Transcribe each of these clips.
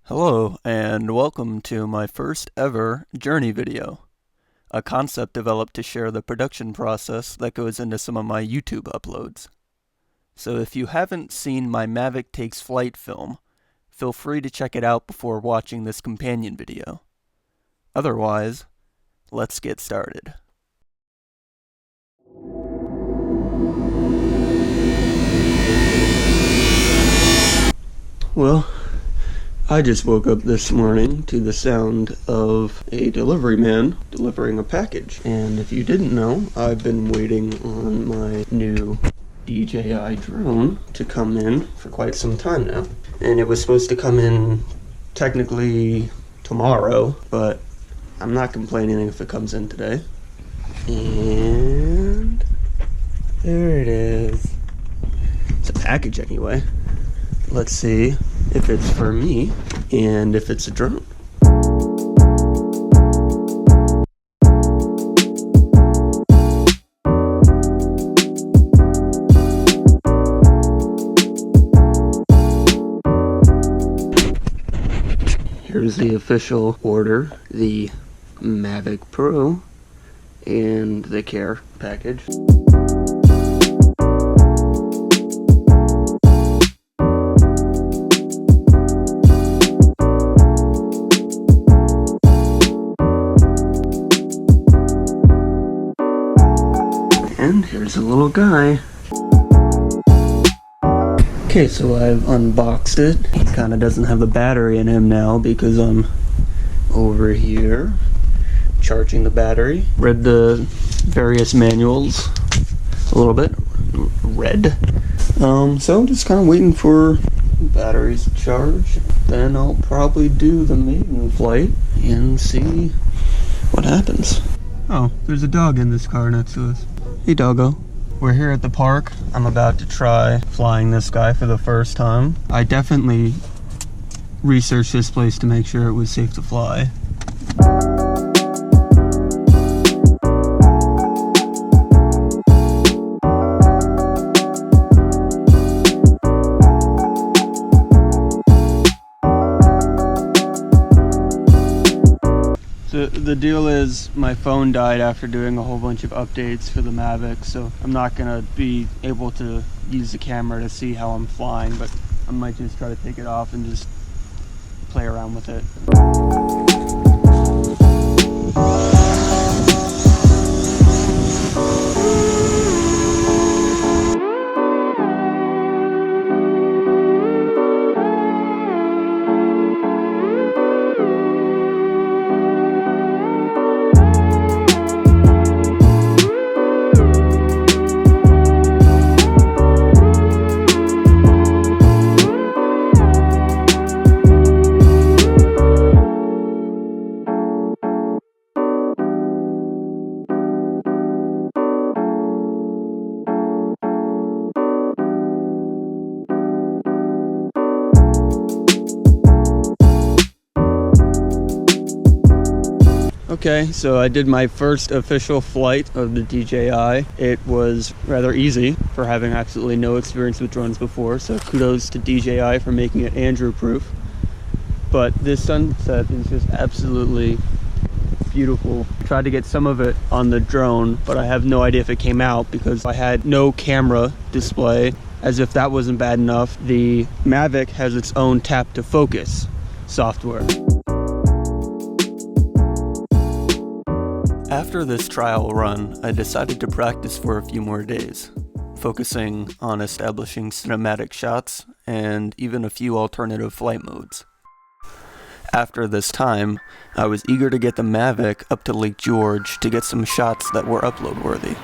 Hello, and welcome to my first ever journey video, a concept developed to share the production process that goes into some of my YouTube uploads. So if you haven't seen my Mavic Takes Flight film, feel free to check it out before watching this companion video. Otherwise, let's get started. Well, I just woke up this morning to the sound of a delivery man delivering a package. And if you didn't know, I've been waiting on my new DJI drone to come in for quite some time now. And it was supposed to come in technically tomorrow, but I'm not complaining if it comes in today. And there it is. It's a package anyway. Let's see if it's for me and if it's a drone. Here's the official order, the Mavic Pro and the care package. And here's a little guy. Okay, so I've unboxed it. He kind of doesn't have the battery in him now because I'm over here charging the battery. Read the various manuals a little bit. So I'm just kind of waiting for batteries to charge. Then I'll probably do the maiden flight and see what happens. Oh, there's a dog in this car next to us. Hey, doggo. We're here at the park. I'm about to try flying this guy for the first time. I definitely researched this place to make sure it was safe to fly. So the deal is my phone died after doing a whole bunch of updates for the Mavic, so I'm not gonna be able to use the camera to see how I'm flying, but I might just try to take it off and just play around with it. Okay, so I did my first official flight of the DJI. It was rather easy for having absolutely no experience with drones before, so kudos to DJI for making it Andrew-proof. But this sunset is just absolutely beautiful. I tried to get some of it on the drone, but I have no idea if it came out because I had no camera display. As if that wasn't bad enough, the Mavic has its own tap to focus software. After this trial run, I decided to practice for a few more days, focusing on establishing cinematic shots and even a few alternative flight modes. After this time, I was eager to get the Mavic up to Lake George to get some shots that were upload worthy.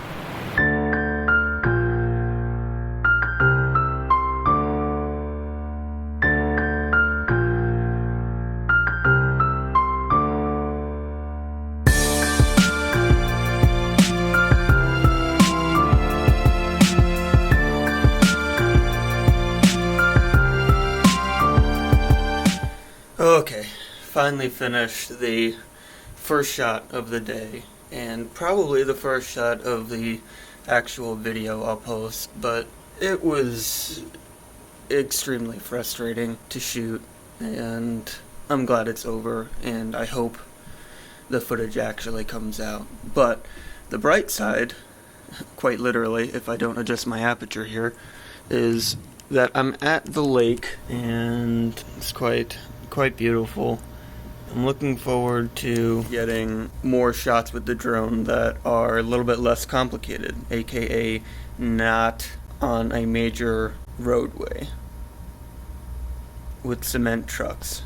Okay, finally finished the first shot of the day, and probably the first shot of the actual video I'll post, but it was extremely frustrating to shoot, and I'm glad it's over, and I hope the footage actually comes out. But the bright side, quite literally, if I don't adjust my aperture here, is that I'm at the lake, and it's quite beautiful. I'm looking forward to getting more shots with the drone that are a little bit less complicated, aka not on a major roadway with cement trucks.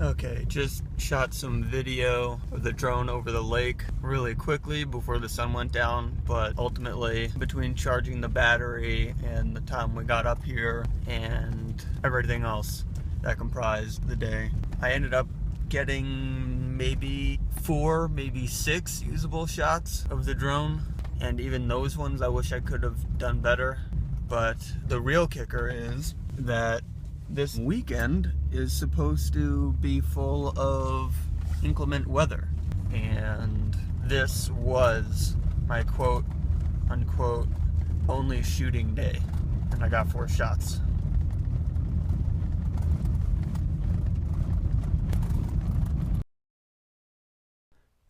Okay, just shot some video of the drone over the lake really quickly before the sun went down, but ultimately between charging the battery and the time we got up here and everything else that comprised the day, I ended up getting maybe 4, maybe 6 usable shots of the drone, and even those ones I wish I could have done better. But the real kicker is that this weekend is supposed to be full of inclement weather, and this was my quote unquote only shooting day, and I got 4 shots.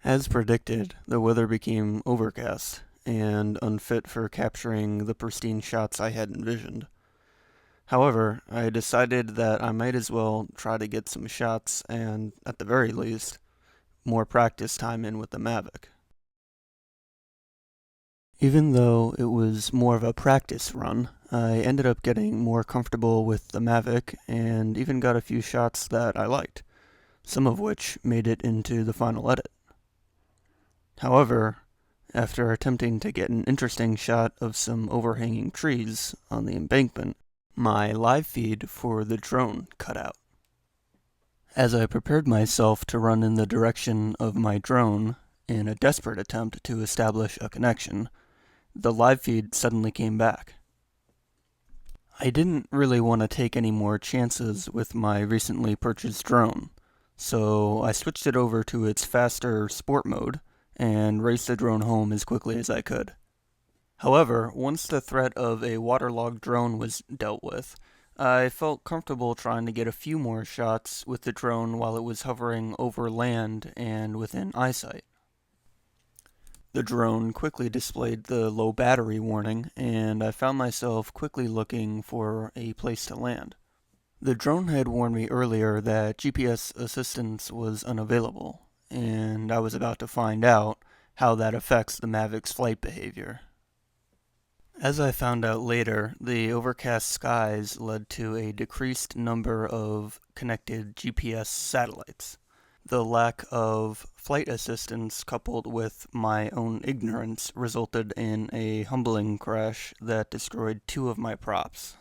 As predicted, the weather became overcast and unfit for capturing the pristine shots I had envisioned. However, I decided that I might as well try to get some shots and, at the very least, more practice time in with the Mavic. Even though it was more of a practice run, I ended up getting more comfortable with the Mavic and even got a few shots that I liked, some of which made it into the final edit. However, after attempting to get an interesting shot of some overhanging trees on the embankment, my live feed for the drone cut out. As I prepared myself to run in the direction of my drone in a desperate attempt to establish a connection, the live feed suddenly came back. I didn't really want to take any more chances with my recently purchased drone, so I switched it over to its faster sport mode and raced the drone home as quickly as I could. However, once the threat of a waterlogged drone was dealt with, I felt comfortable trying to get a few more shots with the drone while it was hovering over land and within eyesight. The drone quickly displayed the low battery warning, and I found myself quickly looking for a place to land. The drone had warned me earlier that GPS assistance was unavailable, and I was about to find out how that affects the Mavic's flight behavior. As I found out later, the overcast skies led to a decreased number of connected GPS satellites. The lack of flight assistance coupled with my own ignorance resulted in a humbling crash that destroyed 2 of my props.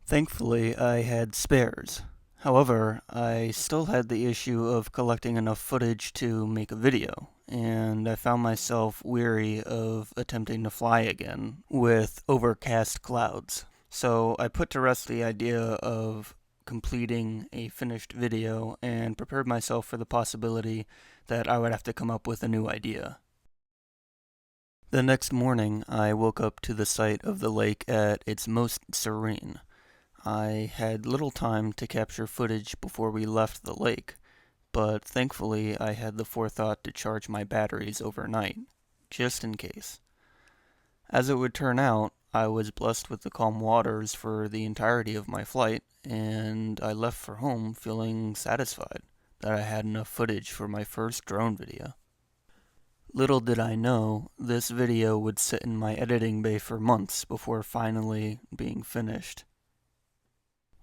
Thankfully, I had spares. However, I still had the issue of collecting enough footage to make a video, and I found myself weary of attempting to fly again with overcast clouds. So I put to rest the idea of completing a finished video and prepared myself for the possibility that I would have to come up with a new idea. The next morning, I woke up to the sight of the lake at its most serene. I had little time to capture footage before we left the lake, but thankfully I had the forethought to charge my batteries overnight, just in case. As it would turn out, I was blessed with the calm waters for the entirety of my flight, and I left for home feeling satisfied that I had enough footage for my first drone video. Little did I know, this video would sit in my editing bay for months before finally being finished.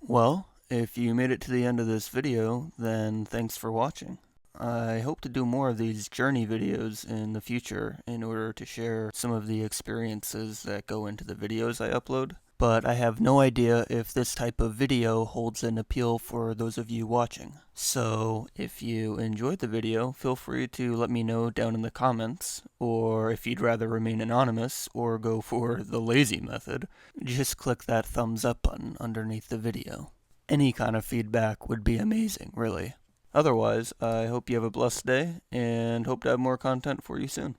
Well, if you made it to the end of this video, then thanks for watching. I hope to do more of these journey videos in the future in order to share some of the experiences that go into the videos I upload. But I have no idea if this type of video holds an appeal for those of you watching. So if you enjoyed the video, feel free to let me know down in the comments, or if you'd rather remain anonymous or go for the lazy method, just click that thumbs up button underneath the video. Any kind of feedback would be amazing, really. Otherwise, I hope you have a blessed day, and hope to have more content for you soon.